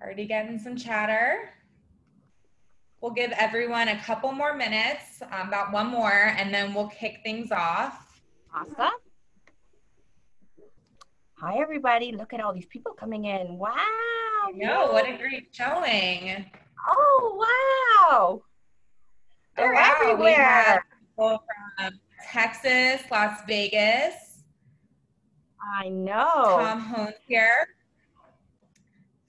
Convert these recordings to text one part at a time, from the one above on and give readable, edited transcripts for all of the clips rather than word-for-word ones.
Already getting some chatter. We'll give everyone a couple more minutes, about one more, and then we'll kick things off. Awesome. Hi, everybody. Look at all these people coming in. Wow. No, what a great showing. Oh, wow. They're everywhere. We have people from Texas, Las Vegas. I know. Tom Hones here.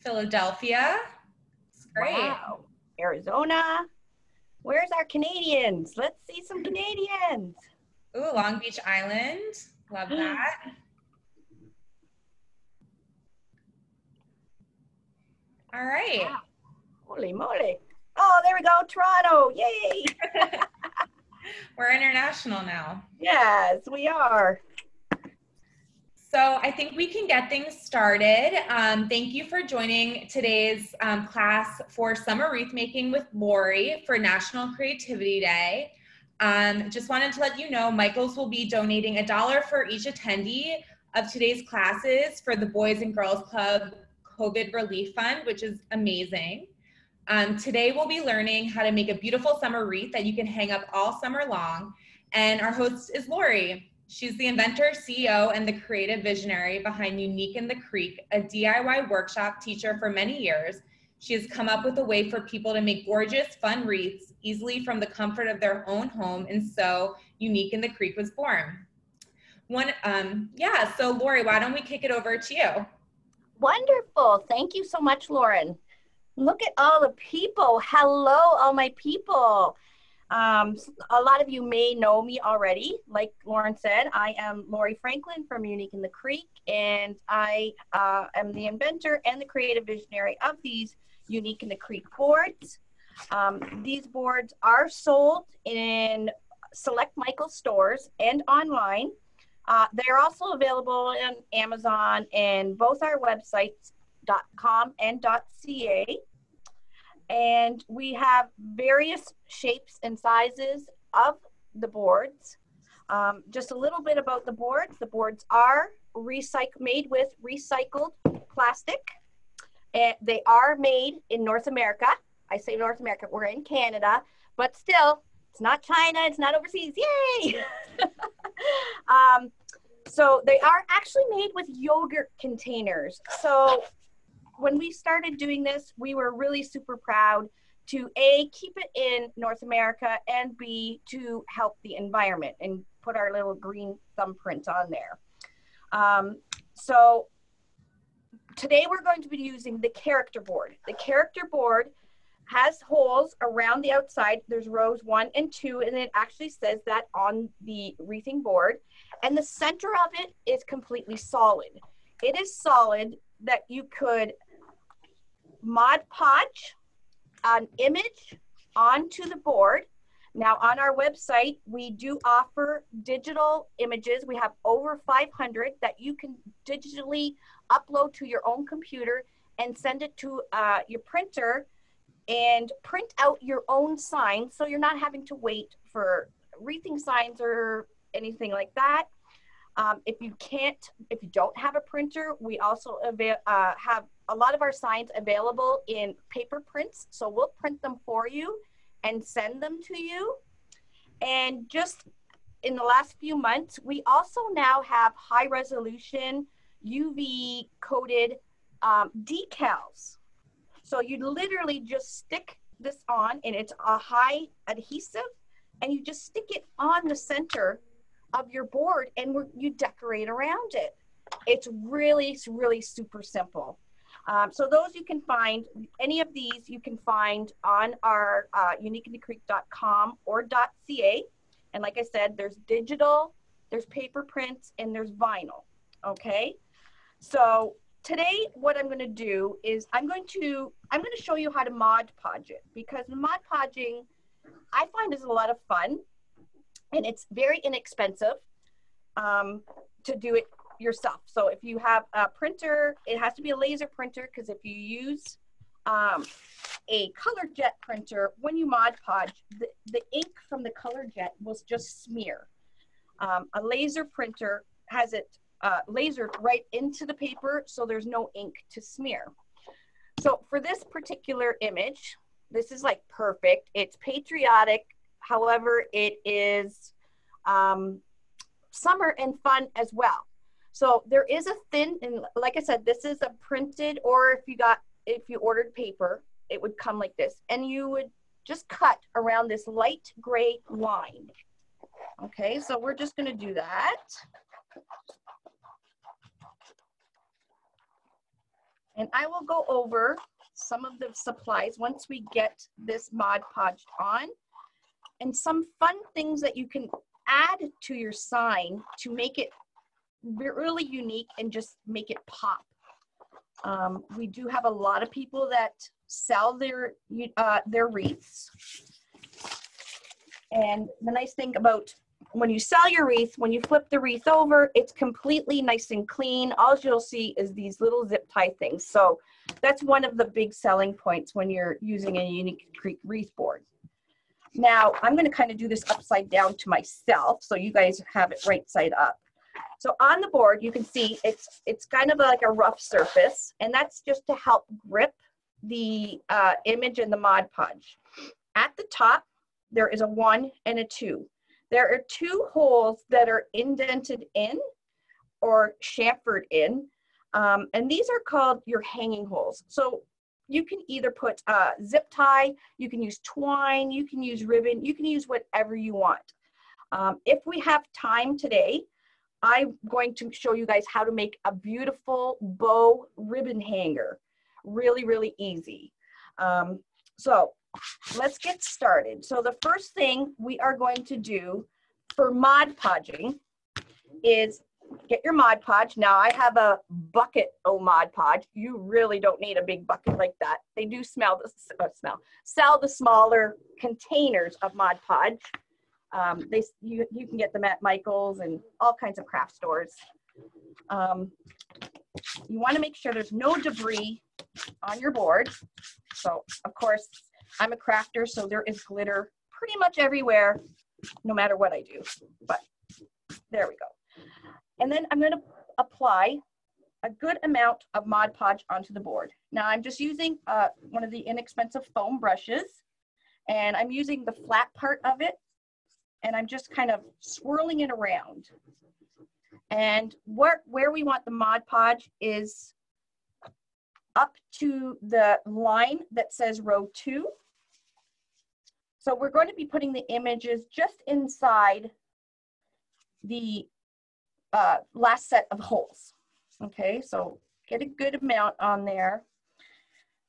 Philadelphia. It's great. Wow. Arizona. Where's our Canadians? Let's see some Canadians. Ooh, Long Beach Island. Love that. All right. Wow. Holy moly. Oh, there we go. Toronto. Yay. We're international now. Yes, we are. So I think we can get things started. Thank you for joining today's class for Summer Wreath Making with Lori for National Creativity Day. Just wanted to let you know, Michaels will be donating $1 for each attendee of today's classes for the Boys and Girls Club COVID Relief Fund, which is amazing. Today we'll be learning how to make a beautiful summer wreath that you can hang up all summer long. And our host is Lori. She's the inventor, CEO, and the creative visionary behind Unique in the Creek, a DIY workshop teacher for many years. She has come up with a way for people to make gorgeous, fun wreaths easily from the comfort of their own home, and so Unique in the Creek was born. So Lori, why don't we kick it over to you? Wonderful. Thank you so much, Lauren. Look at all the people. Hello, all my people. A lot of you may know me already. Like Lauren said, I am Lori Franklin from Unique in the Creek, and I am the inventor and the creative visionary of these Unique in the Creek boards. These boards are sold in select Michaels stores and online. They're also available on Amazon and both our websites, .com and .ca. And we have various shapes and sizes of the boards. Just a little bit about the boards. The boards are made with recycled plastic. And they are made in North America. I say North America, we're in Canada, but still, it's not China, it's not overseas, yay! So they are actually made with yogurt containers. So when we started doing this, we were really super proud to A, keep it in North America, and B, to help the environment and put our little green thumbprint on there. So today we're going to be using the character board. The character board has holes around the outside. There's rows 1 and 2, and it actually says that on the wreathing board. And the center of it is completely solid. It is solid that you could Mod Podge an image onto the board. Now on our website, we do offer digital images. We have over 500 that you can digitally upload to your own computer and send it to your printer and print out your own signs, so you're not having to wait for wreathing signs or anything like that. If you don't have a printer, we also have a lot of our signs available in paper prints. So we'll print them for you and send them to you. And just in the last few months, we also now have high resolution UV coated decals. So you literally just stick this on, and it's a high adhesive, and you just stick it on the center of your board, and you decorate around it. It's really super simple. So those you can find, any of these you can find on our uniqueinthecreek.com or .ca. And like I said, there's digital, there's paper prints, and there's vinyl, okay? So today what I'm gonna do is I'm gonna show you how to Mod Podge it, because Mod Podging I find is a lot of fun, and it's very inexpensive to do it yourself. So if you have a printer, it has to be a laser printer, because if you use a color jet printer, when you Mod Podge, the ink from the color jet will just smear. A laser printer has it lasered right into the paper, so there's no ink to smear. So for this particular image, this is like perfect. It's patriotic. However, it is summer and fun as well. So there is a thin, and like I said, this is a printed, or if you ordered paper, it would come like this, and you would just cut around this light gray line. Okay, so we're just gonna do that. And I will go over some of the supplies once we get this Mod Podge on, and some fun things that you can add to your sign to make it really unique and just make it pop. We do have a lot of people that sell their wreaths. And the nice thing about when you sell your wreath, when you flip the wreath over, it's completely nice and clean. All you'll see is these little zip tie things. So that's one of the big selling points when you're using a unique wreath board. Now, I'm going to kind of do this upside down to myself so you guys have it right side up. So on the board, you can see it's kind of like a rough surface, and that's just to help grip the image and the Mod Podge. At the top, there is a 1 and a 2. There are 2 holes that are indented in or chamfered in, and these are called your hanging holes. So you can either put zip tie, you can use twine, you can use ribbon, you can use whatever you want. If we have time today, I'm going to show you guys how to make a beautiful bow ribbon hanger. Really, really easy. So let's get started. So the first thing we are going to do for Mod Podging is get your Mod Podge. Now I have a bucket of Mod Podge. You really don't need a big bucket like that. They do sell the smaller containers of Mod Podge. You can get them at Michael's and all kinds of craft stores. You want to make sure there's no debris on your board. So of course, I'm a crafter, so there is glitter pretty much everywhere, no matter what I do. But there we go. And then I'm going to apply a good amount of Mod Podge onto the board. Now I'm just using one of the inexpensive foam brushes, and I'm using the flat part of it, and I'm just kind of swirling it around. And where we want the Mod Podge is up to the line that says row 2. So we're going to be putting the images just inside the last set of holes. Okay, so get a good amount on there.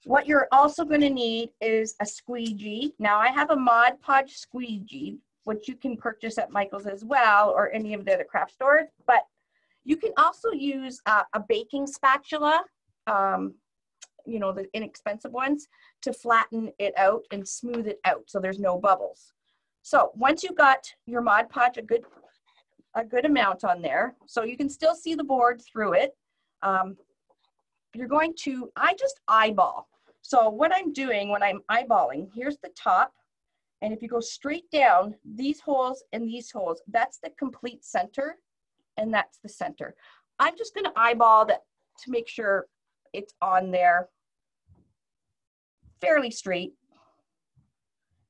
What you're also going to need is a squeegee. Now I have a Mod Podge squeegee, which you can purchase at Michael's as well, or any of the other craft stores, but you can also use a baking spatula, you know, the inexpensive ones, to flatten it out and smooth it out so there's no bubbles. So once you've got your Mod Podge a good amount on there, so you can still see the board through it, you're going to, I just eyeball. So what I'm doing when I'm eyeballing, here's the top, and if you go straight down, these holes and these holes, that's the complete center, and that's the center. I'm just going to eyeball that to make sure it's on there fairly straight.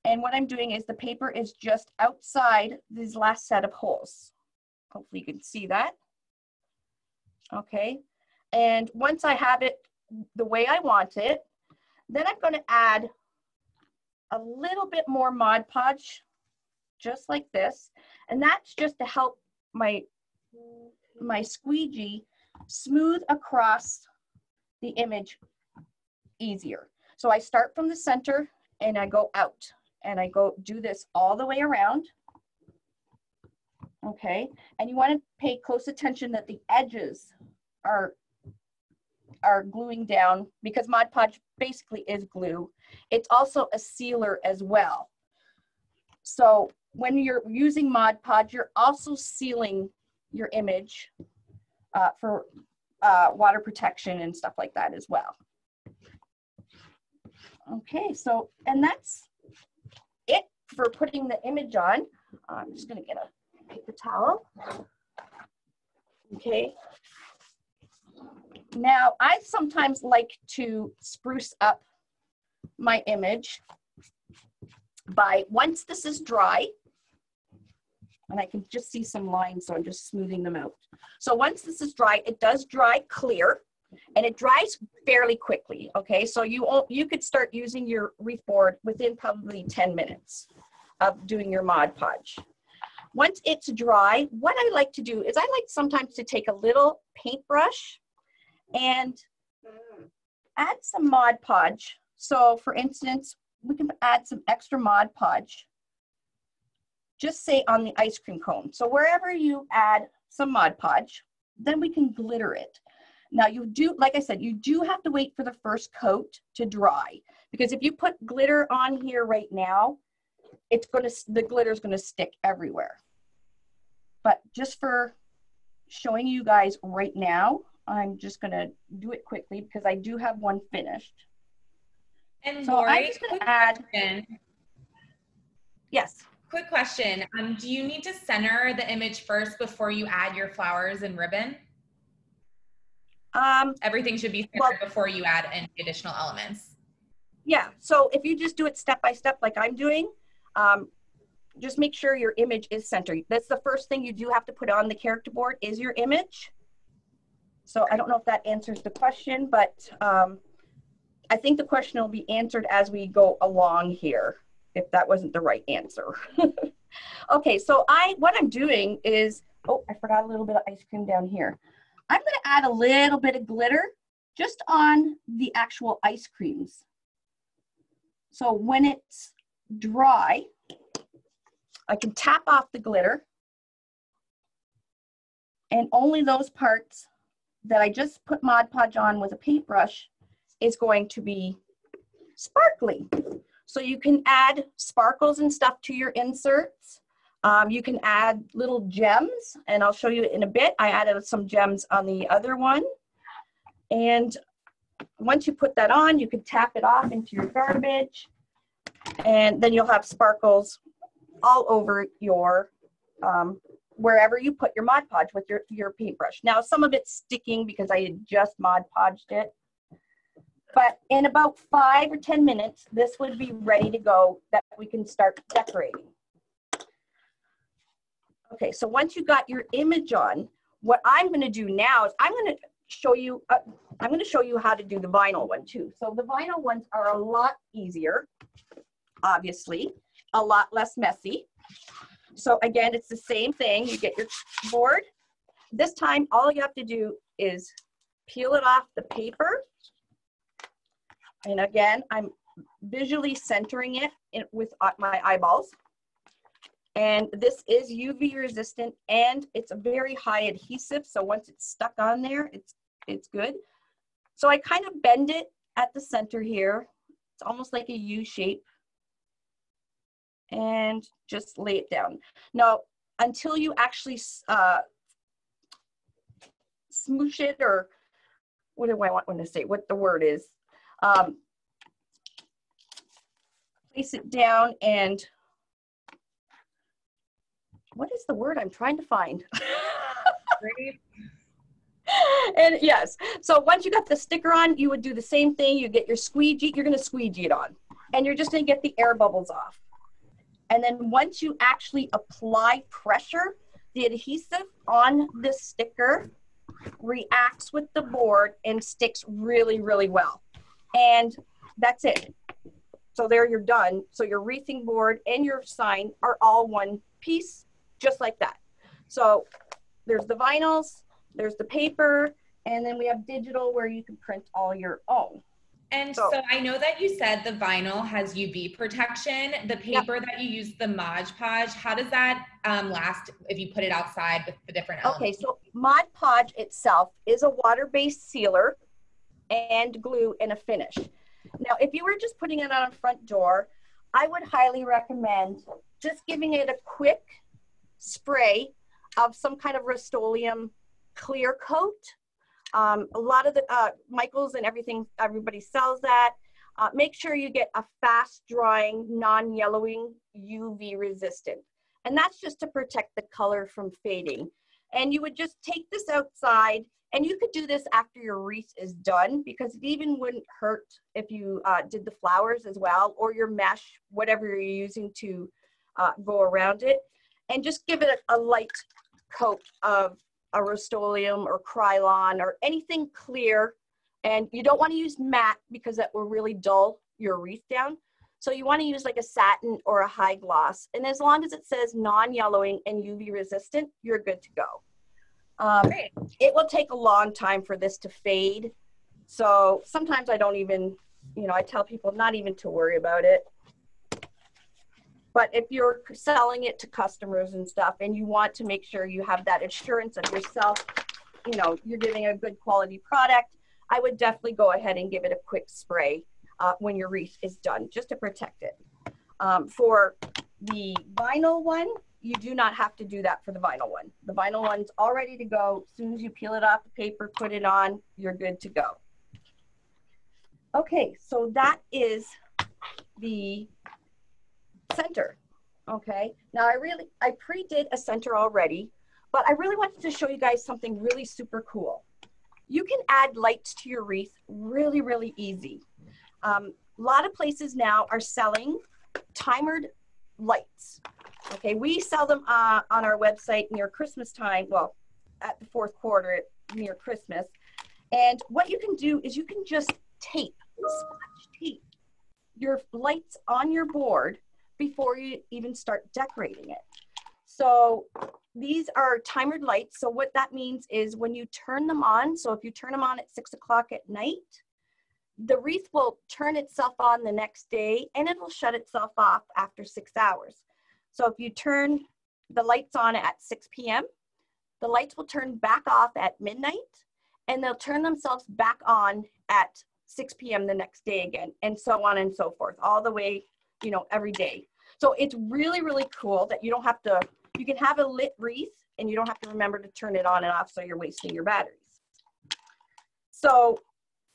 And what I'm doing is the paper is just outside these last set of holes. Hopefully you can see that. Okay. And once I have it the way I want it, then I'm going to add a little bit more Mod Podge, just like this. And that's just to help my squeegee smooth across the image easier. So I start from the center and I go out, and I go do this all the way around. Okay, and you want to pay close attention that the edges are gluing down, because Mod Podge basically is glue. It's also a sealer as well. So when you're using Mod Podge, you're also sealing your image for water protection and stuff like that as well. Okay, so, and that's it for putting the image on. I'm just going to get a paper towel. Okay. Now, I sometimes like to spruce up my image by, once this is dry, and I can just see some lines, so I'm just smoothing them out. So once this is dry, it does dry clear, and it dries fairly quickly, okay? So you could start using your wreath board within probably 10 minutes of doing your Mod Podge. Once it's dry, what I like to do is I like sometimes to take a little paintbrush and add some Mod Podge. So for instance, we can add some extra Mod Podge, just say on the ice cream cone. So wherever you add some Mod Podge, then we can glitter it. Now you do, like I said, you do have to wait for the first coat to dry, because if you put glitter on here right now, the glitter is gonna stick everywhere. But just for showing you guys right now, I'm just gonna do it quickly because I do have one finished. And so Lori, I'm just gonna add. Yes. Quick question. Do you need to center the image first before you add your flowers and ribbon? Everything should be centered before you add any additional elements. Yeah, so if you just do it step by step like I'm doing, just make sure your image is centered. That's the first thing you do have to put on the character board is your image. So I don't know if that answers the question, but I think the question will be answered as we go along here, if that wasn't the right answer. Okay, so what I'm doing is, oh, I forgot a little bit of ice cream down here. I'm gonna add a little bit of glitter just on the actual ice creams. So when it's dry, I can tap off the glitter, and only those parts that I just put Mod Podge on with a paintbrush is going to be sparkly. So you can add sparkles and stuff to your inserts. You can add little gems, and I'll show you in a bit. I added some gems on the other one. And once you put that on, you can tap it off into your garbage, and then you'll have sparkles all over your, wherever you put your Mod Podge with your paintbrush. Now, some of it's sticking because I had just Mod Podged it. But in about 5 or 10 minutes, this would be ready to go that we can start decorating. Okay, so once you got your image on, what I'm going to do now is I'm going to show you how to do the vinyl one too. So the vinyl ones are a lot easier, obviously, a lot less messy. So again, it's the same thing. You get your board. This time, all you have to do is peel it off the paper. And again, I'm visually centering it with my eyeballs. And this is UV resistant, and it's a very high adhesive. So once it's stuck on there, it's good. So I kind of bend it at the center here. It's almost like a U shape. And just lay it down. Now, until you actually smoosh it, or what do I want to say, what the word is, place it down, and what is the word I'm trying to find? And yes, so once you got the sticker on, you would do the same thing. You get your squeegee, you're going to squeegee it on, and you're just going to get the air bubbles off. And then once you actually apply pressure, the adhesive on this sticker reacts with the board and sticks really, really well. And that's it. So there you're done. So your wreathing board and your sign are all one piece, just like that. So there's the vinyls, there's the paper, and then we have digital where you can print all your own. And so I know that you said the vinyl has UV protection. The paper that you use, the Mod Podge, how does that last if you put it outside with the different elements? Okay, so Mod Podge itself is a water-based sealer and glue and a finish. Now, if you were just putting it on a front door, I would highly recommend just giving it a quick spray of some kind of Rust-Oleum clear coat. A lot of the Michaels and everything, everybody sells that. Make sure you get a fast drying, non-yellowing, UV resistant. And that's just to protect the color from fading. And you would just take this outside, and you could do this after your wreath is done, because it even wouldn't hurt if you did the flowers as well, or your mesh, whatever you're using to go around it. And just give it a light coat of a Rust-Oleum or Krylon or anything clear. And you don't want to use matte because that will really dull your wreath down. So you want to use like a satin or a high gloss. And as long as it says non-yellowing and UV resistant, you're good to go. Great. It will take a long time for this to fade. So sometimes I don't even, I tell people not even to worry about it. But if you're selling it to customers and stuff, and you want to make sure you have that assurance of yourself, you're giving a good quality product, I would definitely go ahead and give it a quick spray when your wreath is done, just to protect it. For the vinyl one, you do not have to do that for the vinyl one. The vinyl one's all ready to go. As soon as you peel it off the paper, put it on, you're good to go. Okay, so that is the center. Okay, now I pre-did a center already, but I really wanted to show you guys something really super cool. You can add lights to your wreath really, really easy. A lot of places now are selling timered lights. Okay, we sell them on our website near Christmas time, well, at the fourth quarter near Christmas. And what you can do is you can just tape, scotch tape your lights on your board before you even start decorating it. So these are timered lights. So what that means is when you turn them on, so if you turn them on at 6 o'clock at night, the wreath will turn itself on the next day and it will shut itself off after 6 hours. So if you turn the lights on at 6 p.m., the lights will turn back off at midnight, and they'll turn themselves back on at 6 p.m. the next day again, and so on and so forth, all the way, every day. So it's really, really cool that you don't have to, you can have a lit wreath and you don't have to remember to turn it on and off, so you're wasting your batteries. So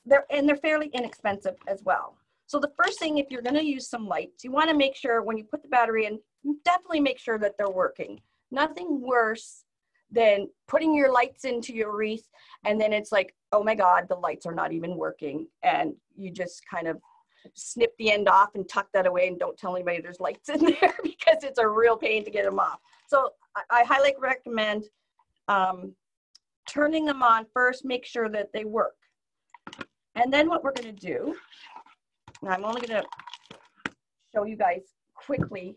they're fairly inexpensive as well. So the first thing, if you're going to use some lights, you want to make sure when you put the battery in, definitely make sure that they're working. Nothing worse than putting your lights into your wreath and then it's like, oh my God, the lights are not even working. And you just kind of snip the end off and tuck that away and don't tell anybody there's lights in there because it's a real pain to get them off. So I highly recommend turning them on first, make sure that they work. And then what we're going to do, and I'm only going to show you guys quickly,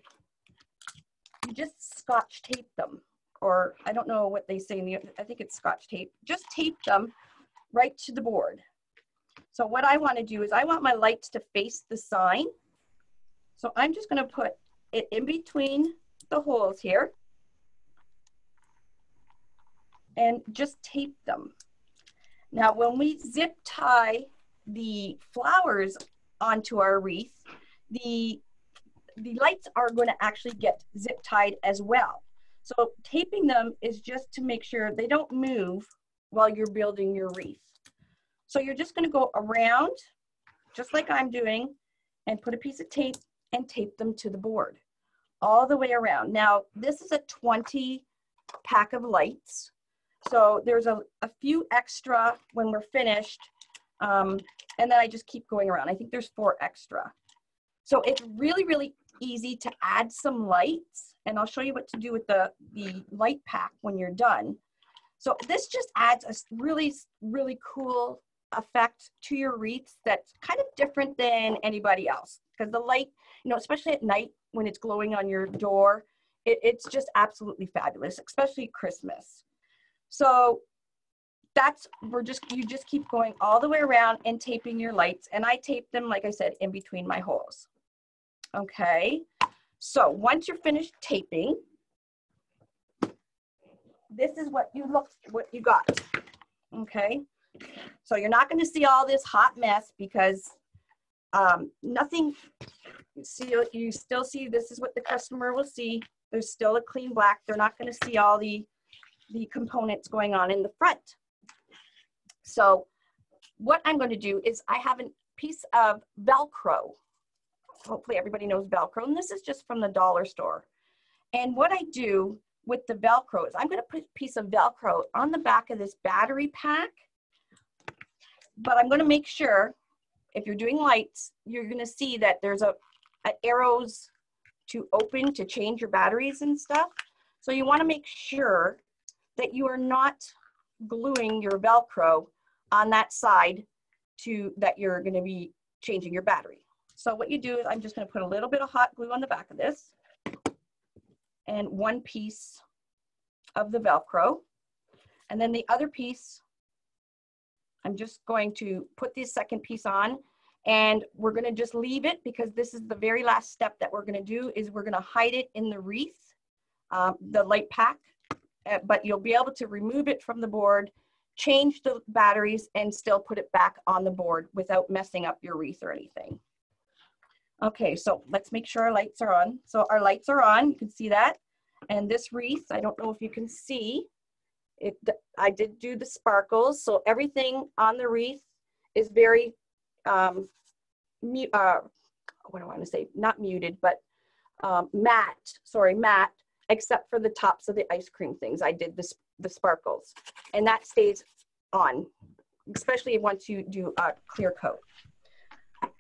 you just scotch tape them, or I don't know what they say in the, I think it's scotch tape. Just tape them right to the board. So what I want to do is I want my lights to face the sign. So I'm just going to put it in between the holes here and just tape them. Now, when we zip tie the flowers onto our wreath, the lights are going to actually get zip tied as well. So taping them is just to make sure they don't move while you're building your wreath. So you're just going to go around, just like I'm doing, and put a piece of tape and tape them to the board all the way around. Now, this is a 20 pack of lights. So there's a few extra when we're finished, and then I just keep going around. I think there's 4 extra. So it's really, really easy to add some lights, and I'll show you what to do with the light pack when you're done. So this just adds a really, really cool effect to your wreaths that's kind of different than anybody else, because the light, especially at night when it's glowing on your door, it's just absolutely fabulous, especially Christmas. So you just keep going all the way around and taping your lights, and I tape them, like I said, in between my holes. Okay, so once you're finished taping, this is what you got. Okay, so you're not going to see all this hot mess because nothing. You still see, this is what the customer will see. There's still a clean black. They're not going to see all the components going on in the front. So what I'm going to do is I have a piece of velcro. Hopefully everybody knows velcro, and this is just from the dollar store. And what I do with the Velcro is I'm going to put a piece of Velcro on the back of this battery pack, but I'm going to make sure if you're doing lights, you're going to see that there's arrows to open to change your batteries and stuff. So you want to make sure that you are not gluing your Velcro on that side that you're going to be changing your battery. So what you do is I'm just going to put a little bit of hot glue on the back of this and one piece of the Velcro. And then the other piece, I'm just going to put this second piece on, and we're going to just leave it because this is the very last step that we're going to do is we're going to hide it in the wreath, the light pack, but you'll be able to remove it from the board, change the batteries, and still put it back on the board without messing up your wreath or anything. Okay, so let's make sure our lights are on. So our lights are on, you can see that. And this wreath, I don't know if you can see, I did do the sparkles. So everything on the wreath is very, what do I want to say? Not muted, but matte, except for the tops of the ice cream things. I did the sparkles, and that stays on, especially once you do a clear coat.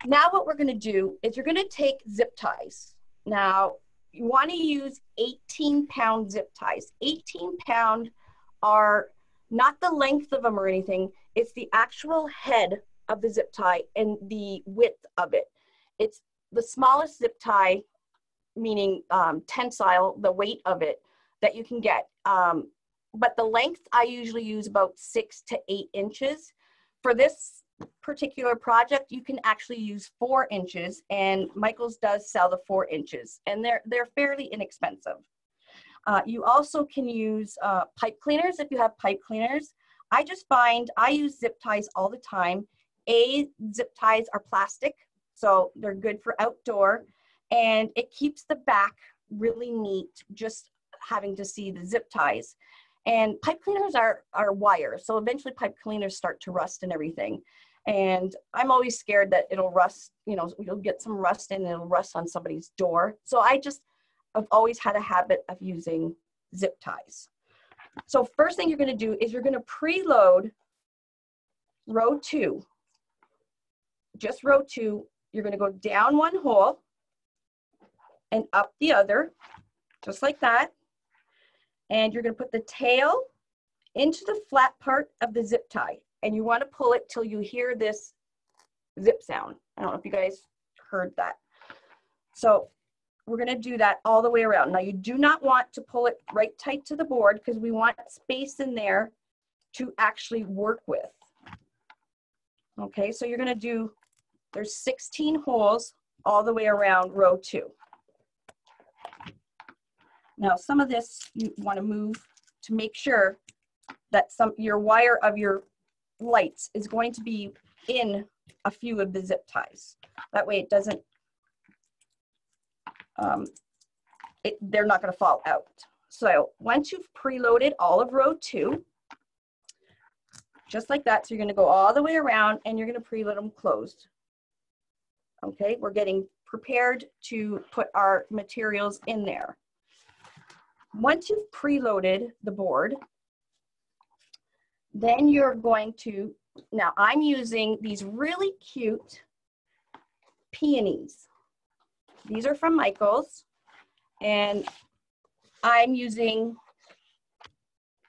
Now what we're going to do is you're going to take zip ties. Now you want to use 18-pound zip ties. 18-pound are not the length of them or anything. It's the actual head of the zip tie and the width of it. It's the smallest zip tie, meaning tensile, the weight of it that you can get. But the length, I usually use about 6 to 8 inches. For this particular project, you can actually use 4 inches, and Michael's does sell the 4 inches, and they're fairly inexpensive. You also can use pipe cleaners if you have pipe cleaners. I just find I use zip ties all the time. Zip ties are plastic, so they're good for outdoor, and it keeps the back really neat just having to see the zip ties. And pipe cleaners are wire, so eventually pipe cleaners start to rust and everything. And I'm always scared that it'll rust, you'll get some rust and it'll rust on somebody's door. So I've always had a habit of using zip ties. So first thing you're going to do is you're going to preload row 2. Just row 2. You're going to go down one hole and up the other, just like that. And you're going to put the tail into the flat part of the zip tie. And you want to pull it till you hear this zip sound. I don't know if you guys heard that. So we're going to do that all the way around. Now you do not want to pull it right tight to the board because we want space in there to actually work with. Okay, so you're going to do, there's 16 holes all the way around row 2. Now some of this you want to move to make sure that your wire of your lights is going to be in a few of the zip ties. That way it doesn't, they're not going to fall out. So once you've preloaded all of row 2, just like that, so you're going to go all the way around and you're going to preload them closed. Okay, we're getting prepared to put our materials in there. Once you've preloaded the board, then you're going to, now I'm using these really cute peonies. These are from Michael's, and I'm using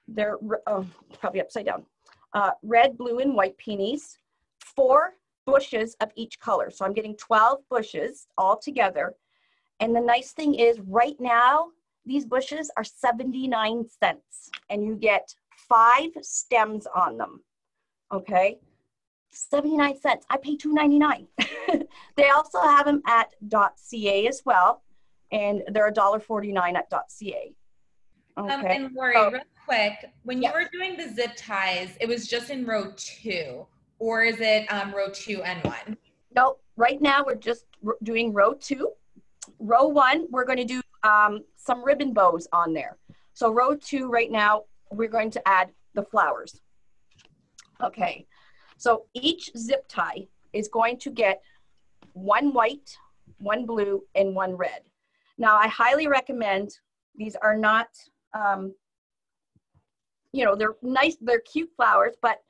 their, probably upside down, red, blue, and white peonies, 4 bushes of each color. So I'm getting 12 bushes all together. And the nice thing is right now, these bushes are 79 cents, and you get 5 stems on them, okay? 79 cents, I pay $2.99. They also have them at .ca as well, and they're $1.49 at .ca. Okay. And Lori, real quick, when you were doing the zip ties, it was just in row 2, or is it row 2 and 1? No, right now we're just doing row 2. Row 1, we're going to do some ribbon bows on there. So row 2 right now, we're going to add the flowers. Okay, so each zip tie is going to get 1 white, 1 blue, and 1 red. Now I highly recommend, these are not you know, they're nice, they're cute flowers, but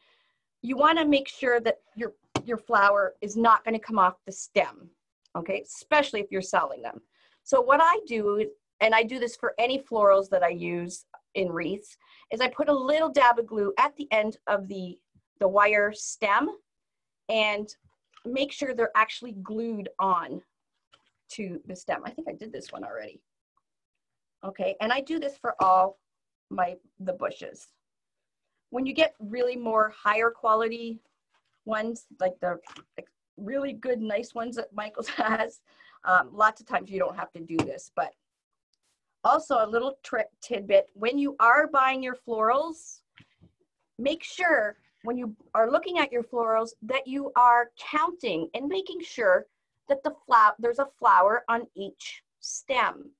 you want to make sure that your flower is not going to come off the stem, okay, especially if you're selling them. So what I do, and I do this for any florals that I use in wreaths, is I put a little dab of glue at the end of the wire stem and make sure they're actually glued on to the stem. I think I did this one already. Okay, and I do this for all the bushes. When you get really more higher quality ones, like the really good, nice ones that Michael's has, lots of times you don't have to do this. But also a little tidbit, when you are buying your florals, make sure when you are looking at your florals that you are counting and making sure that there's a flower on each stem.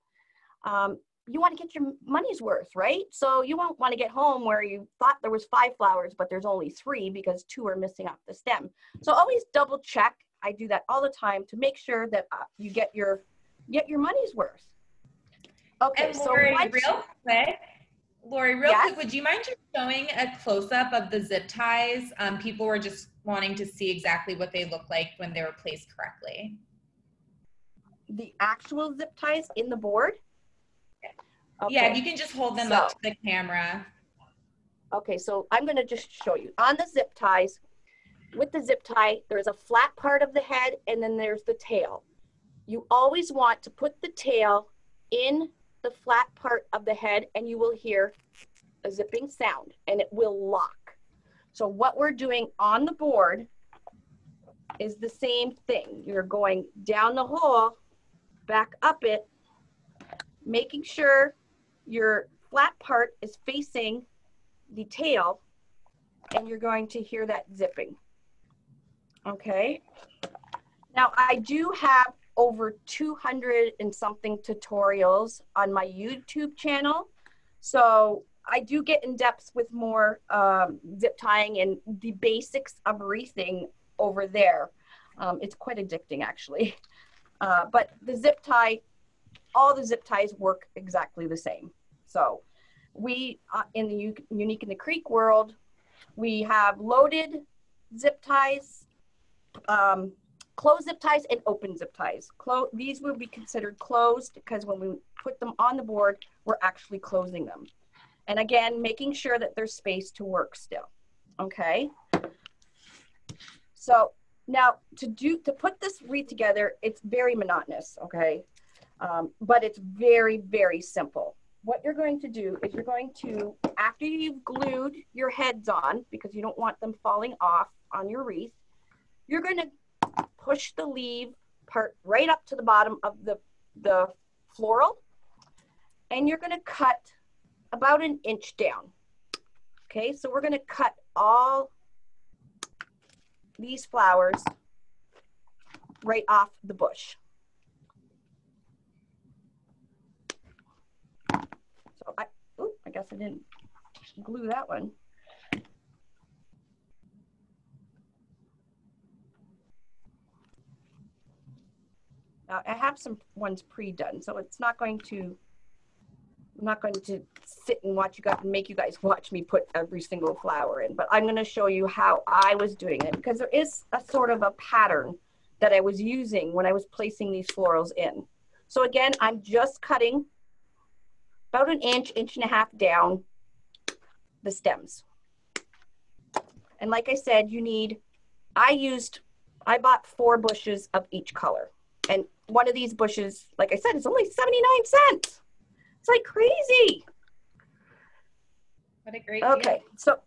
You want to get your money's worth, right? So you won't want to get home where you thought there was 5 flowers, but there's only 3 because 2 are missing off the stem. So always double check. I do that all the time to make sure that you get your money's worth. Okay, and so Lori, real quick, yes? would you mind just showing a close-up of the zip ties? People were just wanting to see exactly what they look like when they were placed correctly. The actual zip ties in the board? Okay. Yeah, if you can just hold them up to the camera. Okay, so I'm going to just show you. On the zip ties, with the zip tie, there's a flat part of the head and then there's the tail. You always want to put the tail in the flat part of the head and you will hear a zipping sound and it will lock. So what we're doing on the board is the same thing. You're going down the hole, back up it, making sure your flat part is facing the tail and you're going to hear that zipping. Okay. Now I do have over 200 and something tutorials on my YouTube channel. So I do get in depth with more zip tying and the basics of wreathing over there. It's quite addicting actually. But the zip tie, all the zip ties work exactly the same. So we, in the Unique in the Creek world, we have loaded zip ties, closed zip ties, and open zip ties. These will be considered closed because when we put them on the board, we're actually closing them. And again, making sure that there's space to work still, okay? So now to put this wreath together, it's very monotonous, okay? But it's very, very simple. What you're going to do is you're going to, after you've glued your heads on, because you don't want them falling off on your wreath, you're going to push the leaf part right up to the bottom of the floral, and you're going to cut about 1 inch down. Okay, so we're going to cut all these flowers right off the bush. So I guess I didn't glue that one. Now I have some ones pre-done, so it's not going to, I'm not going to sit and make you guys watch me put every single flower in, but I'm going to show you how I was doing it because there is a sort of a pattern that I was using when I was placing these florals in. So again, I'm just cutting about 1 inch, 1.5 inches down the stems. And like I said, I bought 4 bushes of each color. And one of these bushes, like I said, is only 79 cents. It's like crazy. What a great deal. Okay, so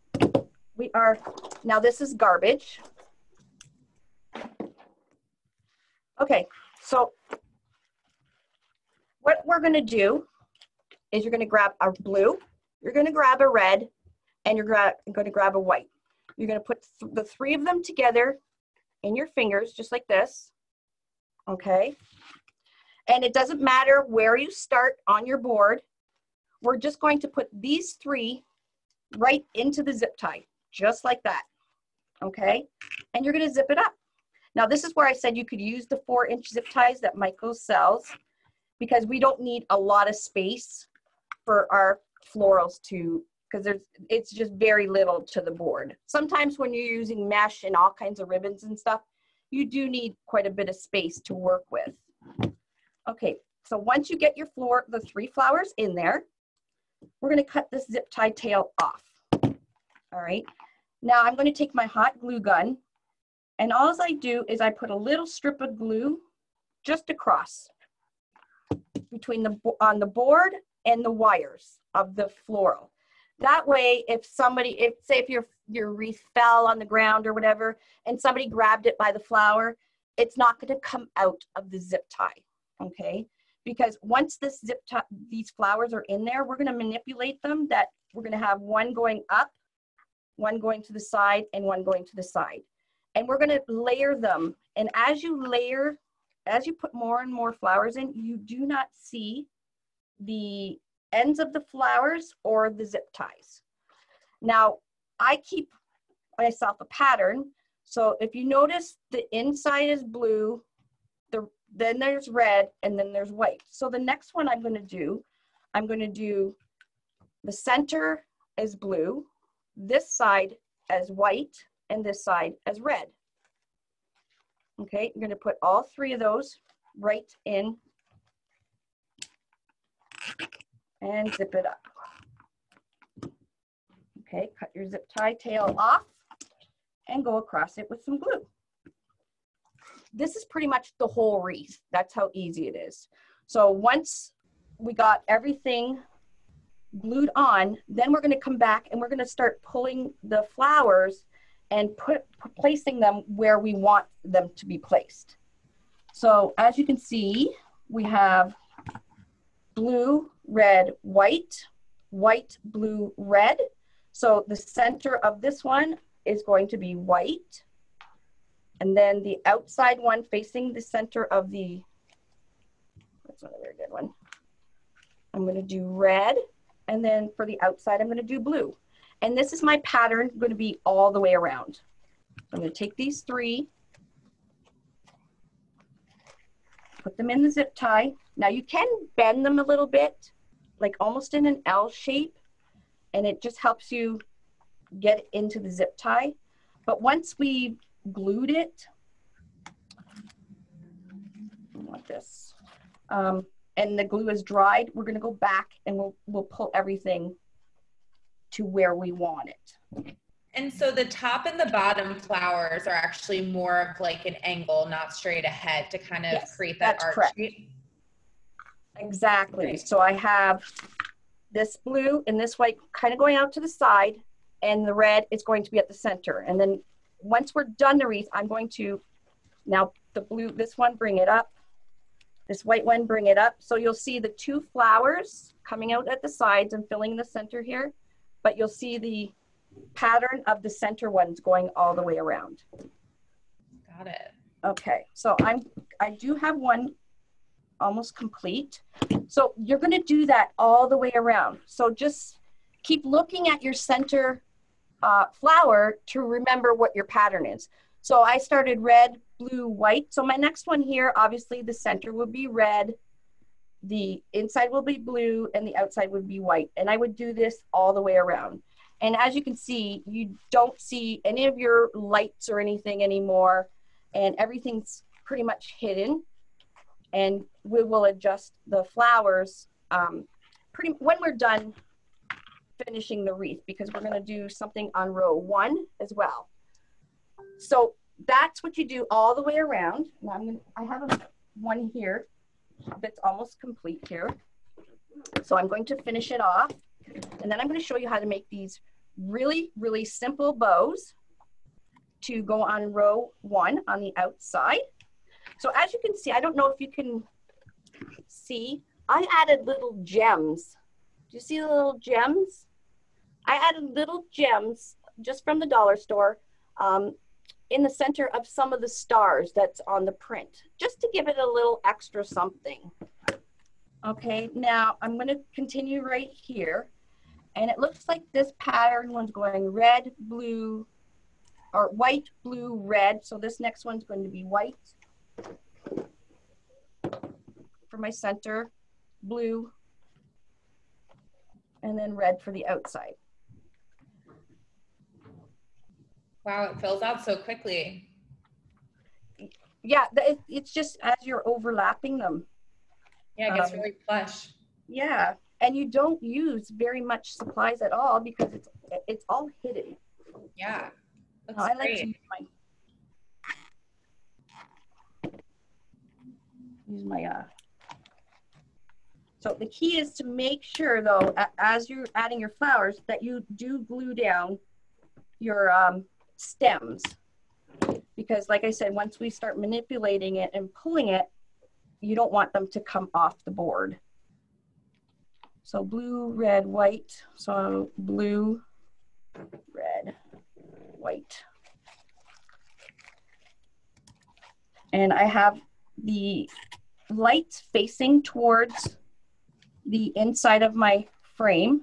now this is garbage. Okay, so what we're gonna do is you're gonna grab a blue, you're gonna grab a red, and you're gonna grab a white. You're gonna put the 3 of them together in your fingers, just like this, okay? And it doesn't matter where you start on your board. We're just going to put these 3 right into the zip tie, just like that, okay? And you're gonna zip it up. Now this is where I said you could use the 4-inch zip ties that Michael sells because we don't need a lot of space for our florals to, because it's just very little to the board. Sometimes when you're using mesh and all kinds of ribbons and stuff, you do need quite a bit of space to work with. Okay, so once you get the 3 flowers in there, we're going to cut this zip tie tail off. All right, now I'm going to take my hot glue gun, and all I do is I put a little strip of glue just across between on the board and the wires of the floral. That way, say your wreath fell on the ground or whatever, and somebody grabbed it by the flower, it's not going to come out of the zip tie, okay? Because once these flowers are in there, we're going to manipulate them, that we're going to have one going up, one going to the side, and one going to the side. And we're going to layer them. And as you put more and more flowers in, you do not see the ends of the flowers or the zip ties. Now, I keep myself a pattern. So if you notice, the inside is blue, then there's red, and then there's white. So the next one I'm going to do the center as blue, this side as white, and this side as red. Okay, you're going to put all 3 of those right in and zip it up. Okay, cut your zip tie tail off and go across it with some glue. This is pretty much the whole wreath. That's how easy it is. So once we got everything glued on, then we're going to come back and we're going to start pulling the flowers and placing them where we want them to be placed. So as you can see, we have blue, red, white, white, blue, red. So the center of this one is going to be white. And then the outside one facing the center of that's not a very good one. I'm going to do red. And then for the outside, I'm going to do blue. And this is my pattern going to be all the way around. I'm going to take these 3, put them in the zip tie. Now you can bend them a little bit, like almost in an L shape, and it just helps you get it into the zip tie. But once we glued it, I want this, and the glue is dried, we're going to go back and we'll pull everything to where we want it. And so the top and the bottom flowers are actually more of like an angle, not straight ahead, to kind of create that arch shape. Exactly. So I have this blue and this white kind of going out to the side, and the red is going to be at the center. And then once we're done the wreath, I'm going to, now the blue, this one, bring it up. This white one, bring it up. So you'll see the 2 flowers coming out at the sides and filling the center here, but you'll see the pattern of the center ones going all the way around. Got it. Okay, so I do have one almost complete. So you're going to do that all the way around. So just keep looking at your center flower to remember what your pattern is. So I started red, blue, white. So my next one here, obviously the center would be red, the inside will be blue, and the outside would be white. And I would do this all the way around. And as you can see, you don't see any of your lights or anything anymore, and everything's pretty much hidden. And we will adjust the flowers when we're done finishing the wreath, because we're going to do something on row 1 as well. So that's what you do all the way around. Now I have one here that's almost complete here. So I'm going to finish it off, and then I'm going to show you how to make these really, really simple bows to go on row 1 on the outside. So as you can see, I don't know if you can see, I added little gems. Do you see the little gems? I added little gems just from the dollar store in the center of some of the stars that's on the print, just to give it a little extra something. Okay, now I'm going to continue right here. And it looks like this pattern one's going red, blue, or white, blue, red. So this next one's going to be white for my center, blue, and then red for the outside. Wow, it fills out so quickly. Yeah, it's just as you're overlapping them. Yeah, it gets really plush. Yeah, and you don't use very much supplies at all because it's all hidden. Yeah, looks I great. like to use my so the key is to make sure though, as you're adding your flowers, that you do glue down your stems, because like I said, once we start manipulating it and pulling it, you don't want them to come off the board. So blue, red, white. So blue, red, white. And I have the lights facing towards the inside of my frame.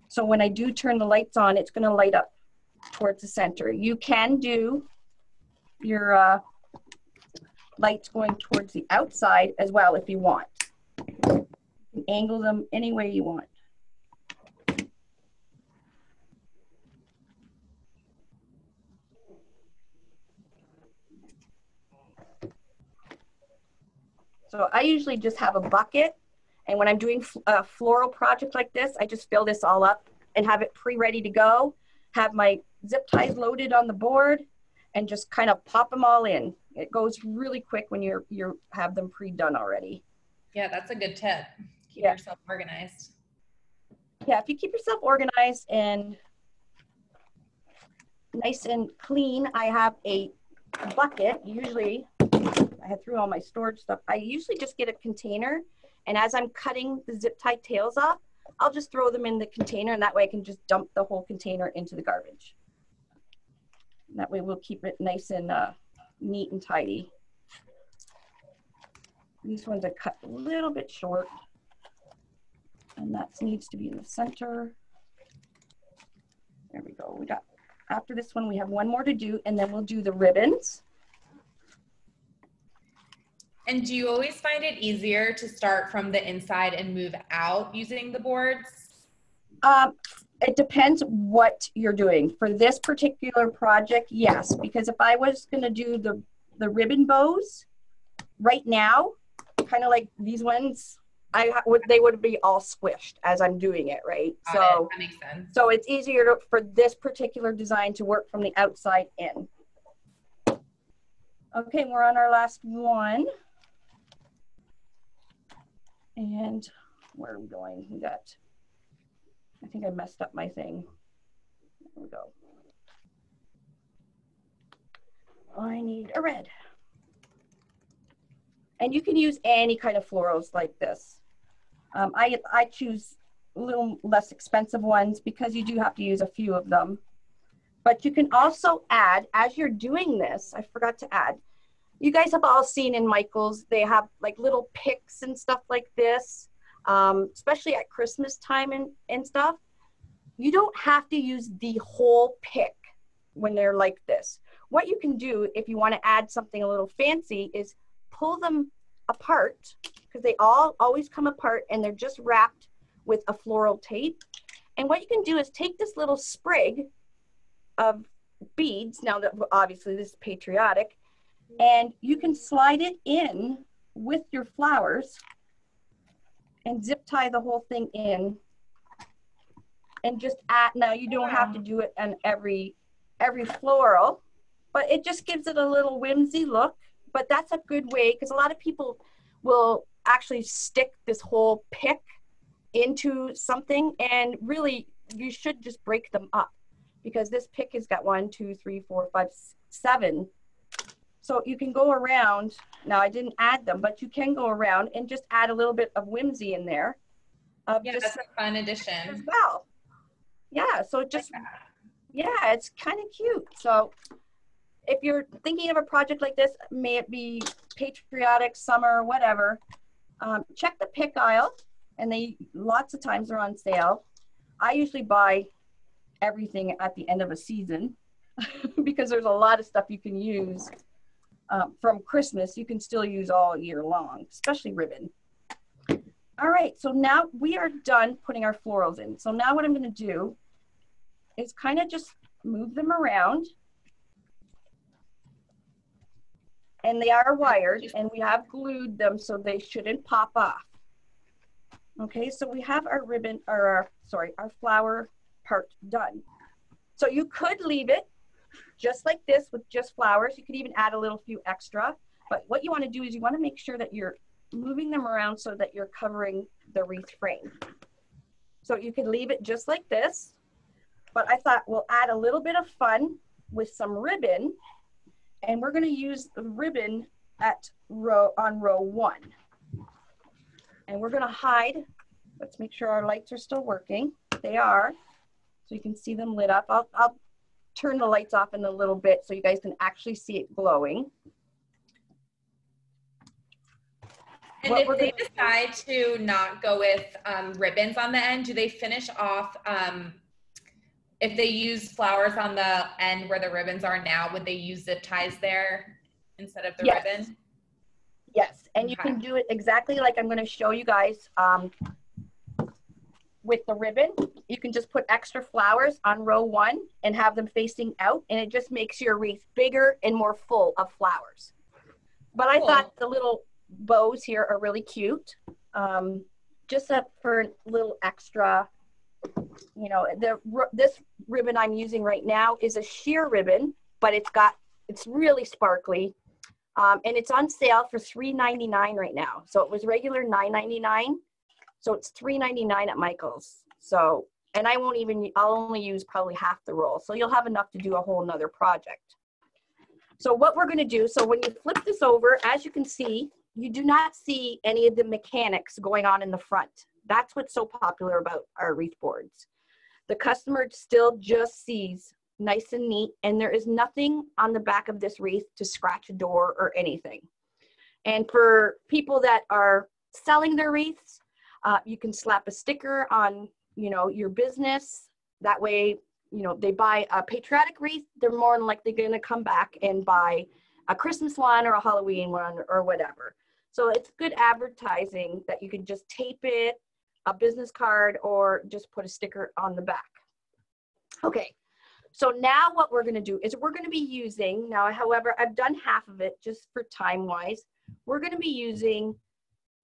So when I do turn the lights on, it's going to light up towards the center. You can do your lights going towards the outside as well if you want. You can angle them any way you want. So I usually just have a bucket, and when I'm doing a floral project like this, I just fill this all up and have it pre-ready to go, have my zip ties loaded on the board, and just kind of pop them all in. It goes really quick when you have them pre-done already. Yeah, that's a good tip. Keep yourself organized. Yeah, if you keep yourself organized and nice and clean, I have a bucket. Usually, I had through all my storage stuff. I usually just get a container, and as I'm cutting the zip tie tails off, I'll just throw them in the container, and that way I can just dump the whole container into the garbage. And that way we'll keep it nice and neat and tidy. These ones are cut a little bit short, and that needs to be in the center. There we go. We got, after this one, we have one more to do, and then we'll do the ribbons. And do you always find it easier to start from the inside and move out using the boards? It depends what you're doing. For this particular project, yes, because if I was going to do the ribbon bows right now, kind of like these ones, they would be all squished as I'm doing it, right? So that makes sense. So it's easier for this particular design to work from the outside in. Okay, we're on our last one. And where are we going? We got, I think I messed up my thing. There we go. I need a red. And you can use any kind of florals like this. I choose a little less expensive ones because you do have to use a few of them. But you can also add, as you're doing this, I forgot to add, you guys have all seen in Michael's, they have like little picks and stuff like this, especially at Christmas time and stuff. You don't have to use the whole pick when they're like this. What you can do if you want to add something a little fancy is pull them apart, because they always come apart and they're just wrapped with a floral tape. And what you can do is take this little sprig of beads, now that obviously this is patriotic, and you can slide it in with your flowers and zip tie the whole thing in, and just add, now you don't have to do it on every floral, but it just gives it a little whimsy look. But that's a good way, because a lot of people will actually stick this whole pick into something, and really you should just break them up, because this pick has got 1, 2, 3, 4, 5, 7. So you can go around, now I didn't add them, but you can go around and just add a little bit of whimsy in there. Yeah, that's a fun addition. As well. Yeah, so just, yeah, it's kind of cute. So if you're thinking of a project like this, may it be patriotic, summer, whatever, check the pick aisle, and lots of times they're on sale. I usually buy everything at the end of a season because there's a lot of stuff you can use from Christmas. You can still use all year long, especially ribbon. All right, so now we are done putting our florals in. So now what I'm going to do is kind of just move them around. And they are wired, and we have glued them so they shouldn't pop off. Okay, so we have our ribbon, or our flower part done. So you could leave it just like this with just flowers. You could even add a little few extra. But what you want to do is you want to make sure that you're moving them around so that you're covering the wreath frame. So you could leave it just like this. But I thought we'll add a little bit of fun with some ribbon. And we're going to use the ribbon on row 1. And we're going to hide. Let's make sure our lights are still working. They are. So you can see them lit up. I'll turn the lights off in a little bit so you guys can actually see it glowing. And if they decide to not go with ribbons on the end, do they finish off, if they use flowers on the end where the ribbons are now, would they use zip ties there instead of the ribbon? Yes, and you can do it exactly like I'm going to show you guys with the ribbon. You can just put extra flowers on row 1 and have them facing out, and it just makes your wreath bigger and more full of flowers. But I thought the little bows here are really cute. Just for a little extra, you know, this ribbon I'm using right now is a sheer ribbon, but it's really sparkly. And it's on sale for $3.99 right now. So it was regular $9.99. So it's $3.99 at Michael's. So, and I'll only use probably half the roll. So you'll have enough to do a whole nother project. So what we're going to do, so when you flip this over, as you can see, you do not see any of the mechanics going on in the front. That's what's so popular about our wreath boards. The customer still just sees nice and neat, and there is nothing on the back of this wreath to scratch a door or anything. And for people that are selling their wreaths, you can slap a sticker on, you know, your business. That way, you know, they buy a patriotic wreath, they're more than likely going to come back and buy a Christmas one or a Halloween one or whatever. So it's good advertising that you can just tape it, a business card, or just put a sticker on the back. Okay, so now what we're going to do is we're going to be using, now however, I've done half of it just for time wise. We're going to be using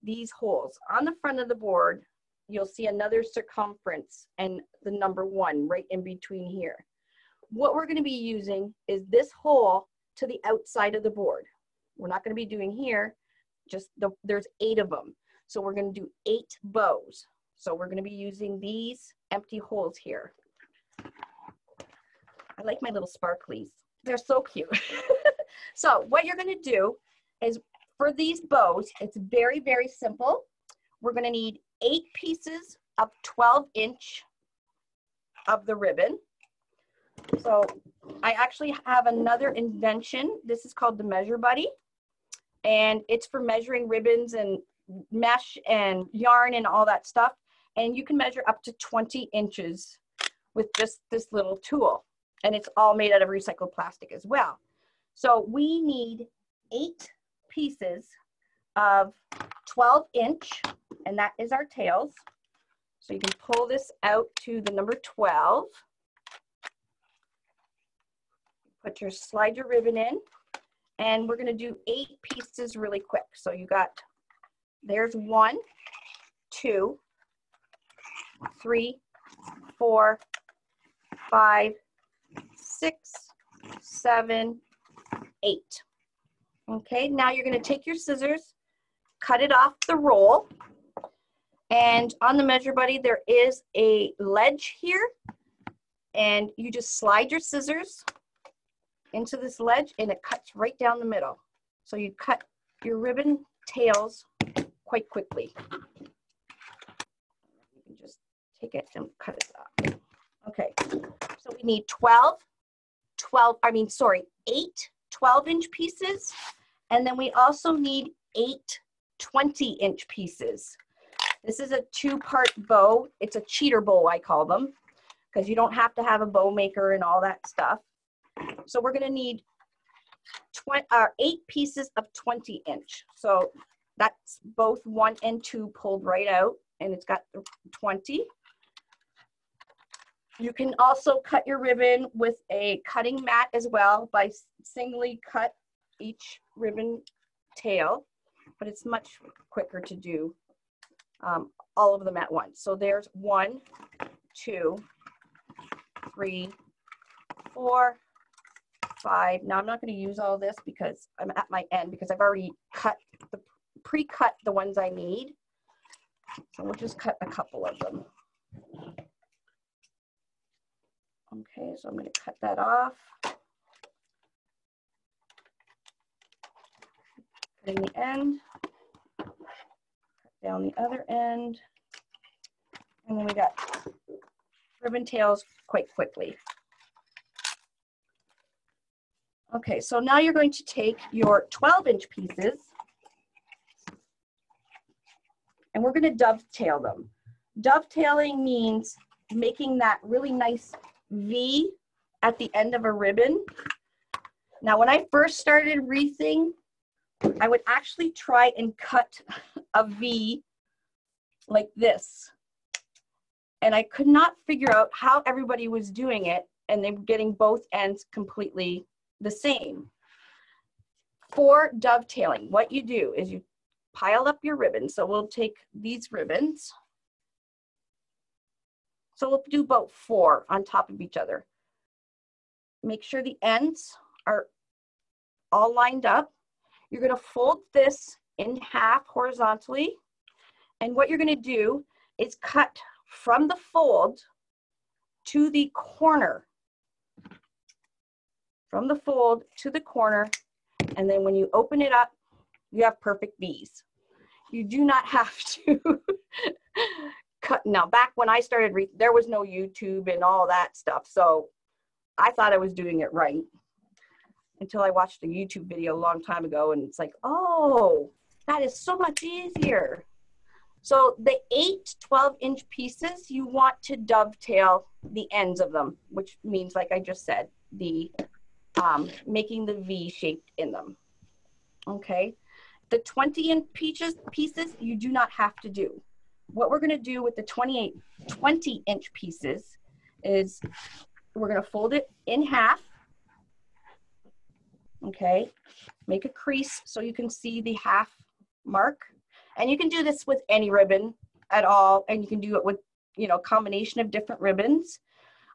these holes on the front of the board. You'll see another circumference and the number 1 right in between here. What we're going to be using is this hole to the outside of the board. We're not going to be doing here, there's 8 of them. So we're going to do 8 bows. So we're going to be using these empty holes here. I like my little sparklies. They're so cute. So what you're going to do is for these bows, it's very, very simple. We're going to need 8 pieces of 12-inch of the ribbon. So I actually have another invention. This is called the Measure Buddy. And it's for measuring ribbons and mesh and yarn and all that stuff. And you can measure up to 20 inches with just this little tool. And it's all made out of recycled plastic as well. So we need 8 pieces of 12-inch, and that is our tails. So you can pull this out to the number 12. Slide your ribbon in, and we're going to do 8 pieces really quick. So you got, there's 1, 2, 3, 4, 5, 6, 7, 8. Okay, now you're going to take your scissors, cut it off the roll, and on the Measure Buddy there is a ledge here, and you just slide your scissors into this ledge and it cuts right down the middle. So you cut your ribbon tails quite quickly. You can just take it and cut it off. Okay, so we need 8 12-inch pieces, and then we also need 8 20-inch pieces. This is a 2-part bow. It's a cheater bow, I call them, because you don't have to have a bow maker and all that stuff. So we're going to need 8 pieces of 20-inch. So that's both 1 and 2 pulled right out, and it's got 20. You can also cut your ribbon with a cutting mat as well by singly cut each ribbon tail, but it's much quicker to do all of them at once. So there's 1, 2, 3, 4, 5. Now I'm not going to use all this because I'm at my end because I've already pre-cut the ones I need. So we'll just cut a couple of them. Okay, so I'm going to cut that off. In the end, cut down the other end, and then we got ribbon tails quite quickly. Okay, so now you're going to take your 12-inch pieces and we're going to dovetail them. Dovetailing means making that really nice V at the end of a ribbon. Now, when I first started wreathing, I would actually try and cut a V like this. And I could not figure out how everybody was doing it, and they were getting both ends completely the same. For dovetailing, what you do is you pile up your ribbons. So we'll take these ribbons. So we'll do about 4 on top of each other. Make sure the ends are all lined up. You're going to fold this in half horizontally. And what you're going to do is cut from the fold to the corner. From the fold to the corner. And then when you open it up, you have perfect V's. You do not have to cut. Now, back when I started, there was no YouTube and all that stuff. So I thought I was doing it right until I watched a YouTube video a long time ago. And it's like, oh, that is so much easier. So the 8 12-inch pieces, you want to dovetail the ends of them, which means, like I just said, the making the V shaped in them. Okay. The 20-inch pieces, you do not have to do. What we're going to do with the 20-inch pieces is we're going to fold it in half. Okay. Make a crease so you can see the half mark. And you can do this with any ribbon at all. And you can do it with, you know, a combination of different ribbons.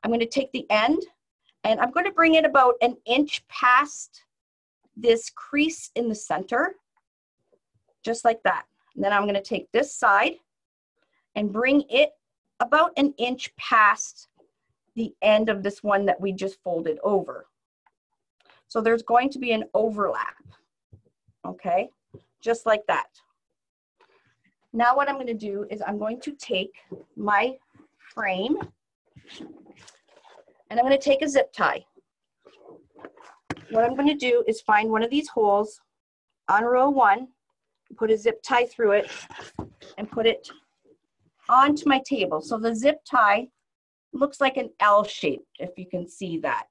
I'm going to take the end and I'm going to bring it about 1 inch past this crease in the center. Just like that. And then I'm going to take this side and bring it about 1 inch past the end of this one that we just folded over. So there's going to be an overlap. Okay, just like that. Now what I'm going to do is I'm going to take my frame and I'm going to take a zip tie. What I'm going to do is find one of these holes on row 1, put a zip tie through it, and put it onto my table. So the zip tie looks like an L shape, if you can see that.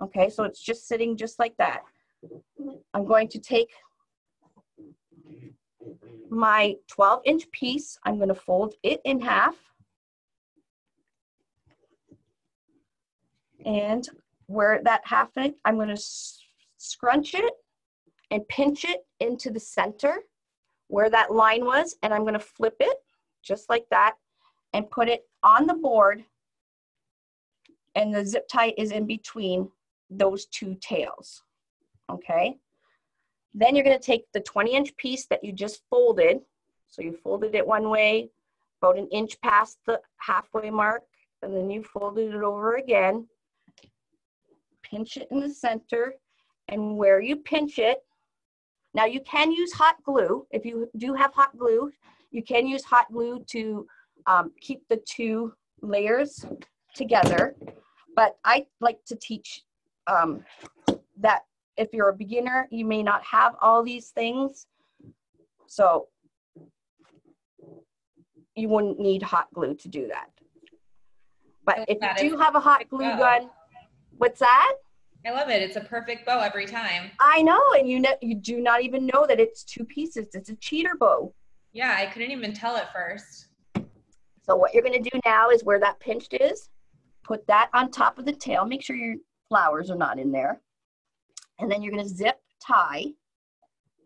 Okay, so it's just sitting just like that. I'm going to take my 12-inch piece, I'm going to fold it in half. And where that half, I'm going to scrunch it and pinch it into the center where that line was, and I'm going to flip it just like that and put it on the board, and the zip tie is in between those 2 tails. Okay, then you're going to take the 20-inch piece that you just folded, so you folded it one way about 1 inch past the halfway mark, and then you folded it over again, pinch it in the center, and where you pinch it, now you can use hot glue. If you do have hot glue, you can use hot glue to keep the 2 layers together. But I like to teach that if you're a beginner, you may not have all these things. So you wouldn't need hot glue to do that. But if you do have a hot glue gun, what's that? I love it. It's a perfect bow every time. I know, and you do not even know that it's 2 pieces. It's a cheater bow. Yeah, I couldn't even tell at first. So what you're going to do now is where that pinched is, put that on top of the tail. Make sure your flowers are not in there. And then you're going to zip tie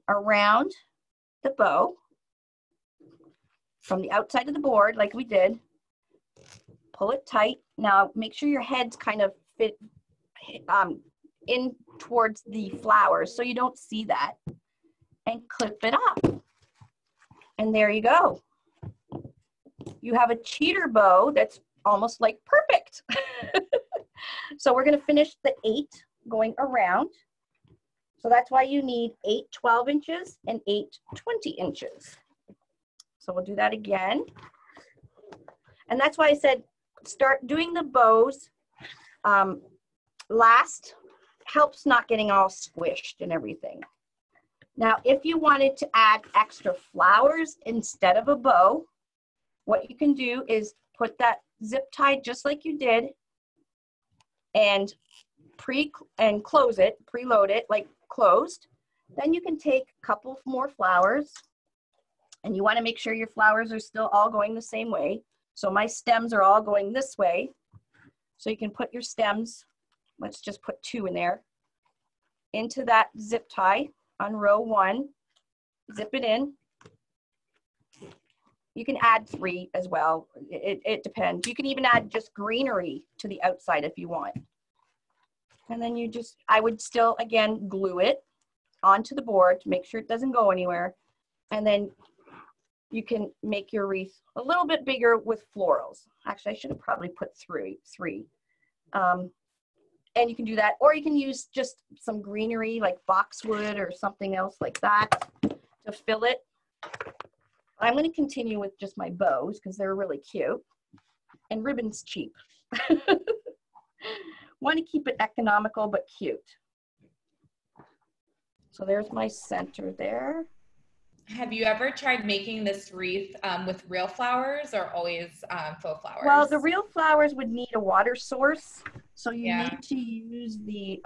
around the bow from the outside of the board like we did. Pull it tight. Now make sure your head's kind of fit in towards the flowers so you don't see that, and clip it up. And there you go. You have a cheater bow that's almost like perfect. So we're going to finish the 8 going around. So that's why you need 8 12 inches and 8 20 inches. So we'll do that again. And that's why I said start doing the bows last. Helps not getting all squished and everything. Now, if you wanted to add extra flowers instead of a bow, what you can do is put that zip tie just like you did and close it, preload it like closed. Then you can take a couple more flowers, and you want to make sure your flowers are still all going the same way. So my stems are all going this way. So you can put your stems, let's just put 2 in there, into that zip tie on row 1, zip it in. You can add 3 as well. It depends. You can even add just greenery to the outside if you want. And then you just, I would still, again, glue it onto the board to make sure it doesn't go anywhere. And then you can make your wreath a little bit bigger with florals. Actually, I should have probably put 3. And you can do that, or you can use just some greenery like boxwood or something else like that to fill it. I'm going to continue with just my bows because they're really cute. And ribbon's cheap. Want to keep it economical but cute. So there's my center there. Have you ever tried making this wreath with real flowers or always faux flowers? Well, the real flowers would need a water source. So you need to use the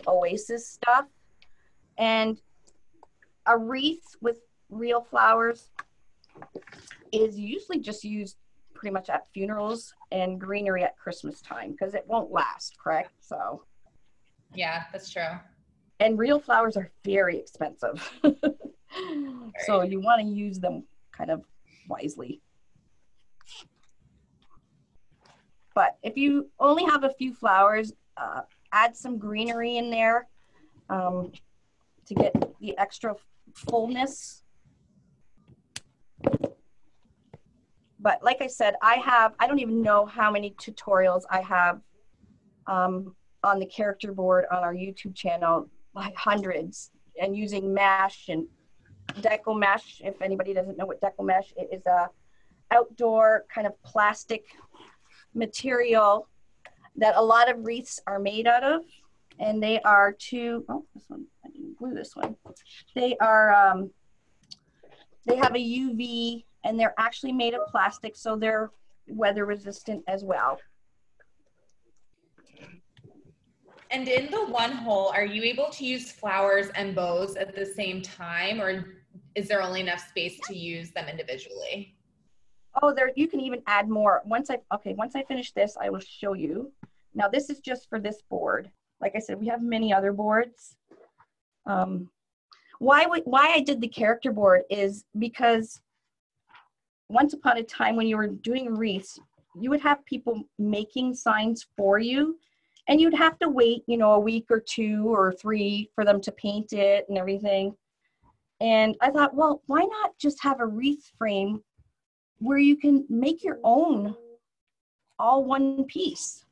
Oasis stuff. And a wreath with real flowers is usually just used pretty much at funerals and greenery at Christmas time because it won't last, correct? So yeah, that's true. And real flowers are very expensive. So you want to use them kind of wisely. But if you only have a few flowers, add some greenery in there to get the extra fullness. But like I said, I don't even know how many tutorials I have on the character board on our YouTube channel, like hundreds, and using mesh and deco mesh. If anybody doesn't know what deco mesh, it is a outdoor kind of plastic material that a lot of wreaths are made out of. And they are this one, I didn't glue this one. They are, they have a UV and they're actually made of plastic, so they're weather resistant as well. And in the one hole, are you able to use flowers and bows at the same time, or is there only enough space to use them individually? Oh, you can even add more. Once I finish this, I will show you. Now this is just for this board. Like I said, we have many other boards. Why I did the character board is because once upon a time when you were doing wreaths, you would have people making signs for you, and you'd have to wait, a week or 2 or 3 for them to paint it and everything. And I thought, well, why not just have a wreath frame where you can make your own all one piece?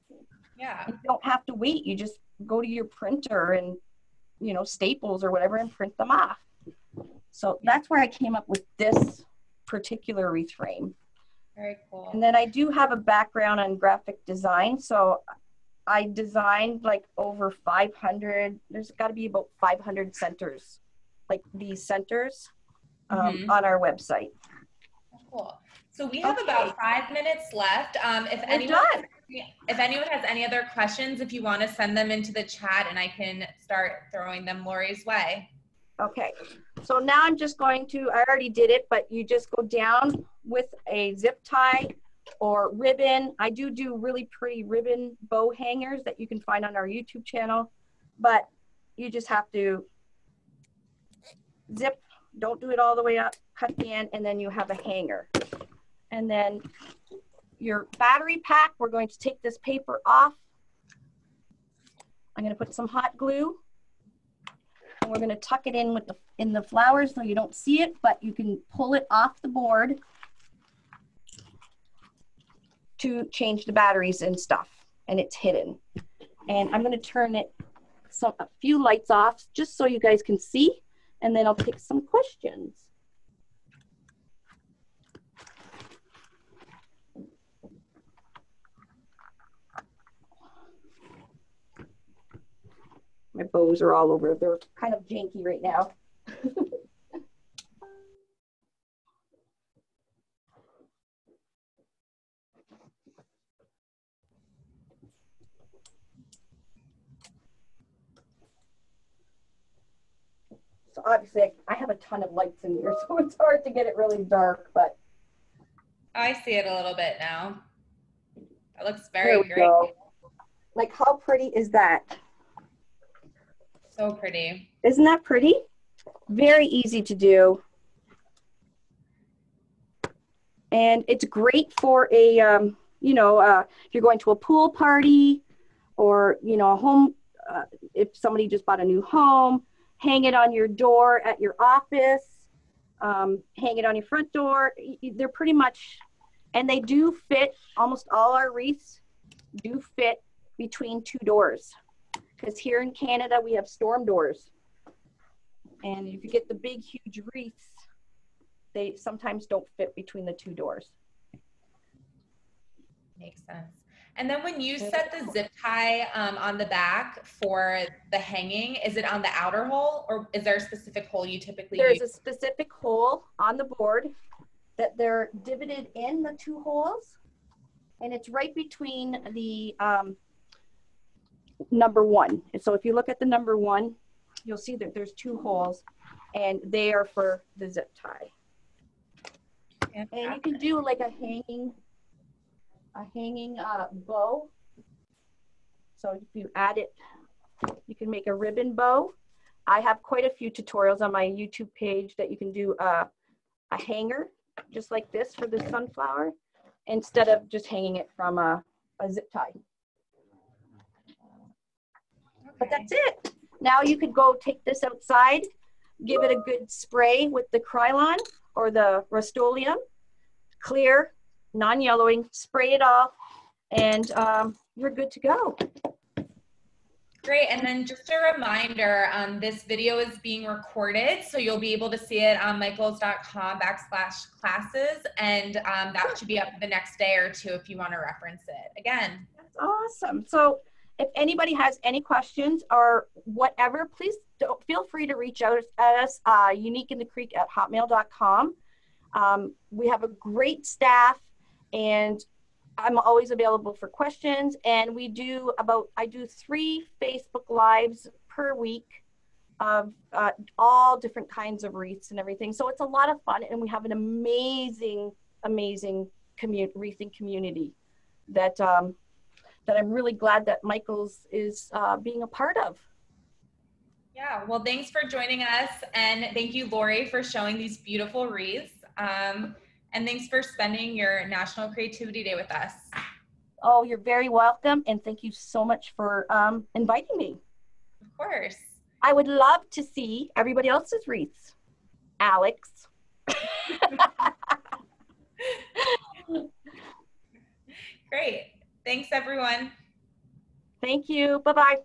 Yeah. You don't have to wait. You just go to your printer and, Staples or whatever and print them off. So that's where I came up with this particular wreath frame. Very cool. And then I do have a background on graphic design. So I designed like over 500, there's got to be about 500 centers, like these centers on our website. Cool. So we have about 5 minutes left. If anyone has any other questions, if you want to send them into the chat and I can start throwing them Lori's way. Okay, so now I'm just going to, I already did it, but you just go down with a zip tie or ribbon. I do really pretty ribbon bow hangers that you can find on our YouTube channel, but you just have to zip, don't do it all the way up, cut the end, and then you have a hanger. And then your battery pack, we're going to take this paper off. I'm going to put some hot glue, and we're going to tuck it in with in the flowers so you don't see it, but you can pull it off the board to change the batteries and stuff, and it's hidden. And I'm going to turn it a few lights off just so you guys can see, and then I'll take some questions. My bows are all over. They're kind of janky right now. So obviously I have a ton of lights in here, so it's hard to get it really dark, but. I see it a little bit now. That looks very great. Go. Like, how pretty is that? So pretty. Isn't that pretty? Very easy to do. And it's great for a, you know, if you're going to a pool party or, you know, a home, if somebody just bought a new home, hang it on your door at your office, hang it on your front door. They're pretty much, and they do fit, almost all our wreaths do fit between two doors. Because here in Canada, we have storm doors. And if you get the big, huge wreaths, they sometimes don't fit between the two doors. Makes sense. And then when you set the zip tie on the back for the hanging, is it on the outer hole, or is there a specific hole you typically use? There's a specific hole on the board that they're divoted in, the two holes. And it's right between the number one. And so if you look at the number one, you'll see that there's two holes, and they are for the zip tie. And you can do like a hanging bow. So if you add it, you can make a ribbon bow. I have quite a few tutorials on my YouTube page that you can do a hanger just like this for the sunflower instead of just hanging it from a zip tie. But that's it. Now you could go take this outside, give it a good spray with the Krylon or the Rust-Oleum, clear, non-yellowing, spray it off, and you're good to go. Great, and then just a reminder, this video is being recorded, so you'll be able to see it on michaels.com/classes, and that should be up the next day or two if you want to reference it again. That's awesome. So if anybody has any questions or whatever, please feel free to reach out at us, uniqueinthecreek@hotmail.com. We have a great staff, and I'm always available for questions. And I do 3 Facebook Lives per week of all different kinds of wreaths and everything. So it's a lot of fun, and we have an amazing, amazing wreathing community that I'm really glad that Michaels is being a part of. Yeah, well, thanks for joining us, and thank you, Lori, for showing these beautiful wreaths. And thanks for spending your National Creativity Day with us. Oh, you're very welcome, and thank you so much for inviting me. Of course. I would love to see everybody else's wreaths. Alex. Great. Thanks, everyone. Thank you. Bye-bye.